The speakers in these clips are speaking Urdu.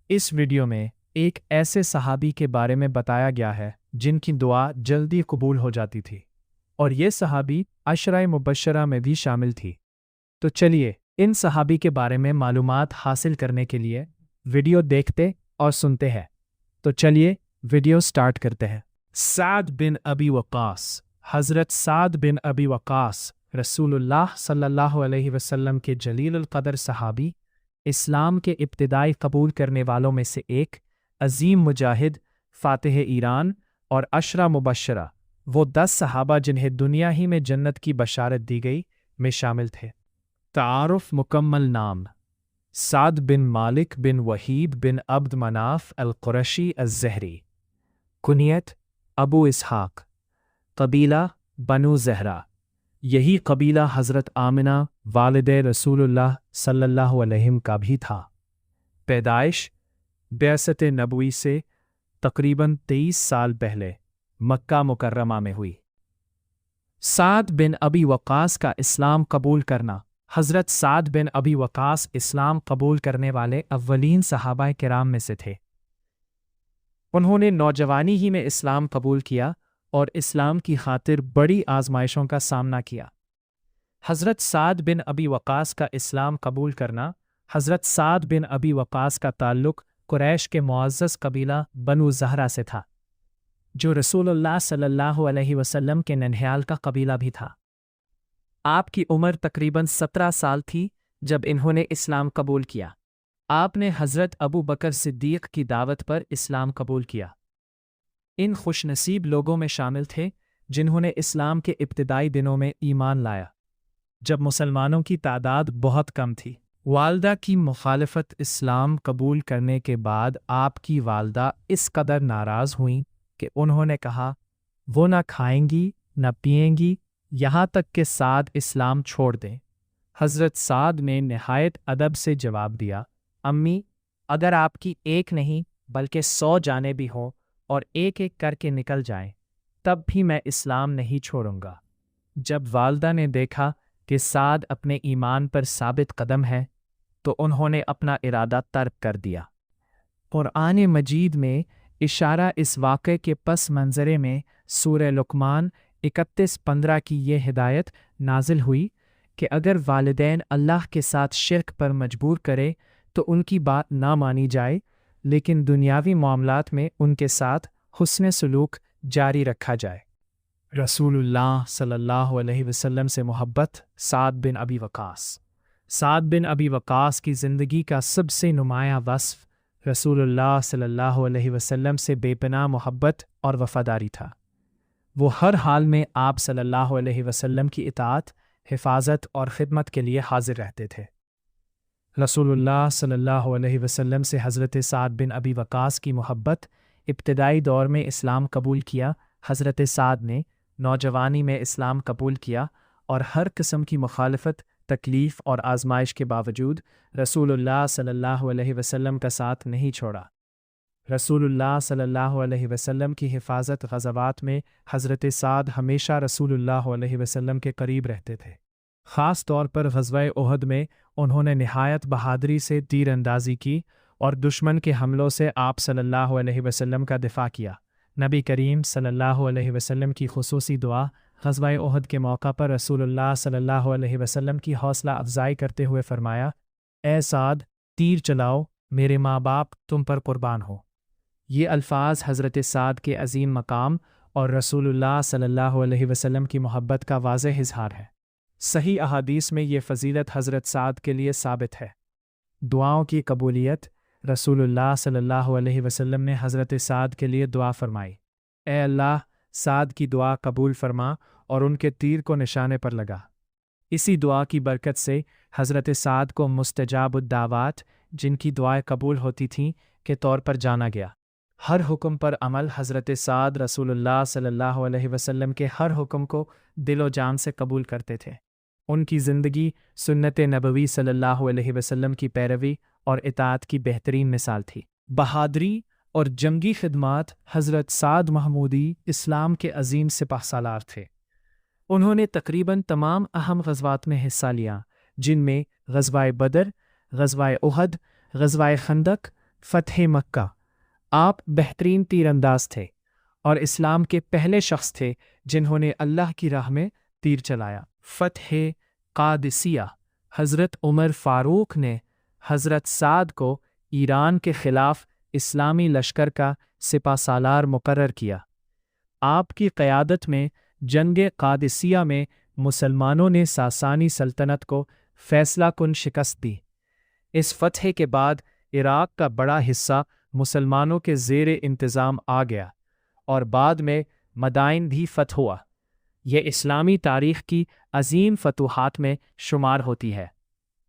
اس ویڈیو میں ایک ایسے صحابی کے بارے میں بتایا گیا ہے جن کی دعا جلدی قبول ہو جاتی تھی، اور یہ صحابی عشرہ مبشرہ میں بھی شامل تھی۔ تو چلیے ان صحابی کے بارے میں معلومات حاصل کرنے کے لیے ویڈیو دیکھتے اور سنتے ہیں۔ تو چلیے ویڈیو سٹارٹ کرتے ہیں۔ سعد بن ابی وقاص۔ حضرت سعد بن ابی وقاص رسول اللہ صلی اللہ علیہ وسلم کے جلیل القدر صحابی، اسلام کے ابتدائی قبول کرنے والوں میں سے ایک عظیم مجاہد، فاتح ایران اور عشرہ مبشرہ، وہ 10 صحابہ جنہیں دنیا ہی میں جنت کی بشارت دی گئی، میں شامل تھے۔ تعارف مکمل نام: سعد بن مالک بن وحید بن عبد مناف القرشی الزہری۔ کنیت: ابو اسحاق۔ قبیلہ: بنو زہرہ۔ یہی قبیلہ حضرت آمنہ والد رسول اللہ صلی اللہ علیہ وسلم کا بھی تھا۔ پیدائش: بعثت نبوی سے تقریباً 23 سال پہلے مکہ مکرمہ میں ہوئی۔ سعد بن ابی وقاص کا اسلام قبول کرنا: حضرت سعد بن ابی وقاص اسلام قبول کرنے والے اولین صحابہ کرام میں سے تھے۔ انہوں نے نوجوانی ہی میں اسلام قبول کیا اور اسلام کی خاطر بڑی آزمائشوں کا سامنا کیا۔ حضرت سعد بن ابی وقاص کا اسلام قبول کرنا: حضرت سعد بن ابی وقاص کا تعلق قریش کے معزز قبیلہ بنو زہرہ سے تھا، جو رسول اللہ صلی اللہ علیہ وسلم کے ننھیال کا قبیلہ بھی تھا۔ آپ کی عمر تقریباً 17 سال تھی جب انہوں نے اسلام قبول کیا۔ آپ نے حضرت ابو بکر صدیق کی دعوت پر اسلام قبول کیا۔ ان خوش نصیب لوگوں میں شامل تھے جنہوں نے اسلام کے ابتدائی دنوں میں ایمان لایا، جب مسلمانوں کی تعداد بہت کم تھی۔ والدہ کی مخالفت: اسلام قبول کرنے کے بعد آپ کی والدہ اس قدر ناراض ہوئیں کہ انہوں نے کہا وہ نہ کھائیں گی نہ پئیں گی یہاں تک کہ سعد اسلام چھوڑ دیں۔ حضرت سعد نے نہایت ادب سے جواب دیا، امی، اگر آپ کی ایک نہیں بلکہ 100 جانیں بھی ہوں اور ایک ایک کر کے نکل جائیں، تب بھی میں اسلام نہیں چھوڑوں گا۔ جب والدہ نے دیکھا کہ سعد اپنے ایمان پر ثابت قدم ہے تو انہوں نے اپنا ارادہ ترک کر دیا۔ قرآن مجید میں اشارہ اس واقعے کے پس منظرے میں سورہ لقمان 31-15 کی یہ ہدایت نازل ہوئی کہ اگر والدین اللہ کے ساتھ شرک پر مجبور کرے تو ان کی بات نہ مانی جائے، لیکن دنیاوی معاملات میں ان کے ساتھ حسن سلوک جاری رکھا جائے۔ رسول اللہ صلی اللہ علیہ وسلم سے محبت: سعد بن ابی وقاص۔ سعد بن ابی وقاص کی زندگی کا سب سے نمایاں وصف رسول اللہ صلی اللہ علیہ وسلم سے بے پناہ محبت اور وفاداری تھا۔ وہ ہر حال میں آپ صلی اللہ علیہ وسلم کی اطاعت، حفاظت اور خدمت کے لیے حاضر رہتے تھے۔ رسول اللہ صلی اللہ علیہ وسلم سے حضرت سعد بن ابی وقاص کی محبت: ابتدائی دور میں اسلام قبول کیا۔ حضرت سعد نے نوجوانی میں اسلام قبول کیا اور ہر قسم کی مخالفت، تکلیف اور آزمائش کے باوجود رسول اللہ صلی اللہ علیہ وسلم کا ساتھ نہیں چھوڑا۔ رسول اللہ صلی اللہ علیہ وسلم کی حفاظت: غزوات میں حضرت سعد ہمیشہ رسول اللہ علیہ وسلم کے قریب رہتے تھے۔ خاص طور پر غزوہ احد میں انہوں نے نہایت بہادری سے تیر اندازی کی اور دشمن کے حملوں سے آپ صلی اللہ علیہ وسلم کا دفاع کیا۔ نبی کریم صلی اللہ علیہ وسلم کی خصوصی دعا: غزوہ احد کے موقع پر رسول اللہ صلی اللہ علیہ وسلم کی حوصلہ افزائی کرتے ہوئے فرمایا، اے سعد، تیر چلاؤ، میرے ماں باپ تم پر قربان ہو۔ یہ الفاظ حضرت سعد کے عظیم مقام اور رسول اللہ صلی اللہ علیہ وسلم کی محبت کا واضح اظہار ہے۔ صحیح احادیث میں یہ فضیلت حضرت سعد کے لیے ثابت ہے۔ دعاؤں کی قبولیت: رسول اللہ صلی اللہ علیہ وسلم نے حضرت سعد کے لیے دعا فرمائی، اے اللہ، سعد کی دعا قبول فرما اور ان کے تیر کو نشانے پر لگا۔ اسی دعا کی برکت سے حضرت سعد کو مستجاب الدعوات، جن کی دعائیں قبول ہوتی تھیں، کے طور پر جانا گیا۔ ہر حکم پر عمل: حضرت سعد رسول اللہ صلی اللہ علیہ وسلم کے ہر حکم کو دل و جان سے قبول کرتے تھے۔ ان کی زندگی سنت نبوی صلی اللہ علیہ وسلم کی پیروی اور اطاعت کی بہترین مثال تھی۔ بہادری اور جنگی خدمات: حضرت سعد محمودی اسلام کے عظیم سپہ سالار تھے۔ انہوں نے تقریباً تمام اہم غزوات میں حصہ لیا، جن میں غزوہ بدر، غزوہ احد، غزوہ خندق، فتح مکہ۔ آپ بہترین تیر انداز تھے اور اسلام کے پہلے شخص تھے جنہوں نے اللہ کی راہ میں تیر چلایا۔ فتح قادسیہ۔ حضرت عمر فاروق نے حضرت سعد کو ایران کے خلاف اسلامی لشکر کا سپہ سالار مقرر کیا۔ آپ کی قیادت میں جنگ قادسیہ میں مسلمانوں نے ساسانی سلطنت کو فیصلہ کن شکست دی۔ اس فتح کے بعد عراق کا بڑا حصہ مسلمانوں کے زیر انتظام آ گیا اور بعد میں مدائن بھی فتح ہوا۔ یہ اسلامی تاریخ کی عظیم فتوحات میں شمار ہوتی ہے۔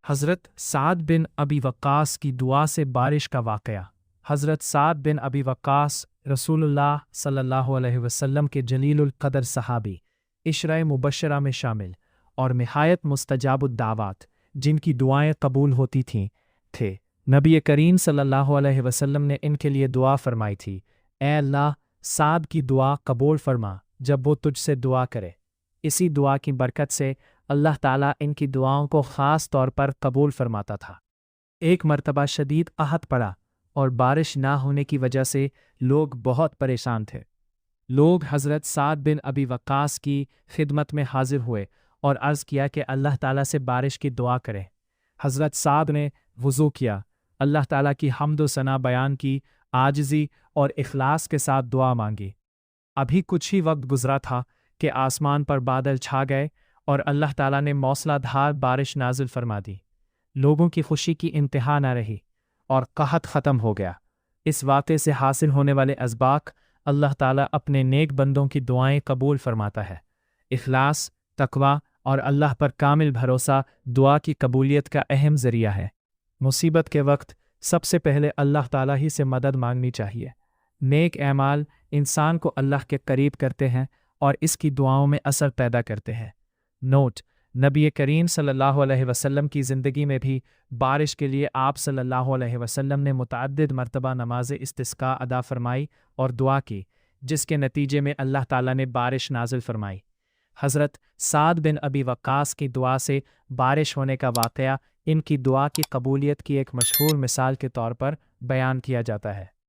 حضرت سعد بن ابی وقاص کی دعا سے بارش کا واقعہ۔ حضرت سعد بن ابی وقاص رسول اللہ صلی اللہ علیہ وسلم کے جلیل القدر صحابی، عشرۂ مبشرہ میں شامل اور نہایت مستجاب الدعوات جن کی دعائیں قبول ہوتی تھے۔ نبی کریم صلی اللہ علیہ وسلم نے ان کے لیے دعا فرمائی تھی، اے اللہ سعد کی دعا قبول فرما جب وہ تجھ سے دعا کرے۔ اسی دعا کی برکت سے اللہ تعالیٰ ان کی دعاؤں کو خاص طور پر قبول فرماتا تھا۔ ایک مرتبہ شدید قحط پڑا اور بارش نہ ہونے کی وجہ سے لوگ بہت پریشان تھے۔ لوگ حضرت سعد بن ابی وقاص کی خدمت میں حاضر ہوئے اور عرض کیا کہ اللہ تعالیٰ سے بارش کی دعا کریں۔ حضرت سعد نے وضو کیا، اللہ تعالیٰ کی حمد و ثنا بیان کی، عاجزی اور اخلاص کے ساتھ دعا مانگی۔ ابھی کچھ ہی وقت گزرا تھا کہ آسمان پر بادل چھا گئے اور اللہ تعالیٰ نے موسلا دھار بارش نازل فرما دی۔ لوگوں کی خوشی کی انتہا نہ رہی اور قحط ختم ہو گیا۔ اس واقعے سے حاصل ہونے والے اسباق اللہ تعالیٰ اپنے نیک بندوں کی دعائیں قبول فرماتا ہے۔ اخلاص، تقویٰ اور اللہ پر کامل بھروسہ دعا کی قبولیت کا اہم ذریعہ ہے۔ مصیبت کے وقت سب سے پہلے اللہ تعالیٰ ہی سے مدد مانگنی چاہیے۔ نیک اعمال انسان کو اللہ کے قریب کرتے ہیں اور اس کی دعاؤں میں اثر پیدا کرتے ہیں۔ نوٹ: نبی کریم صلی اللہ علیہ وسلم کی زندگی میں بھی بارش کے لیے آپ صلی اللہ علیہ وسلم نے متعدد مرتبہ نماز استسقاء ادا فرمائی اور دعا کی، جس کے نتیجے میں اللہ تعالیٰ نے بارش نازل فرمائی۔ حضرت سعد بن ابی وقاص کی دعا سے بارش ہونے کا واقعہ ان کی دعا کی قبولیت کی ایک مشہور مثال کے طور پر بیان کیا جاتا ہے۔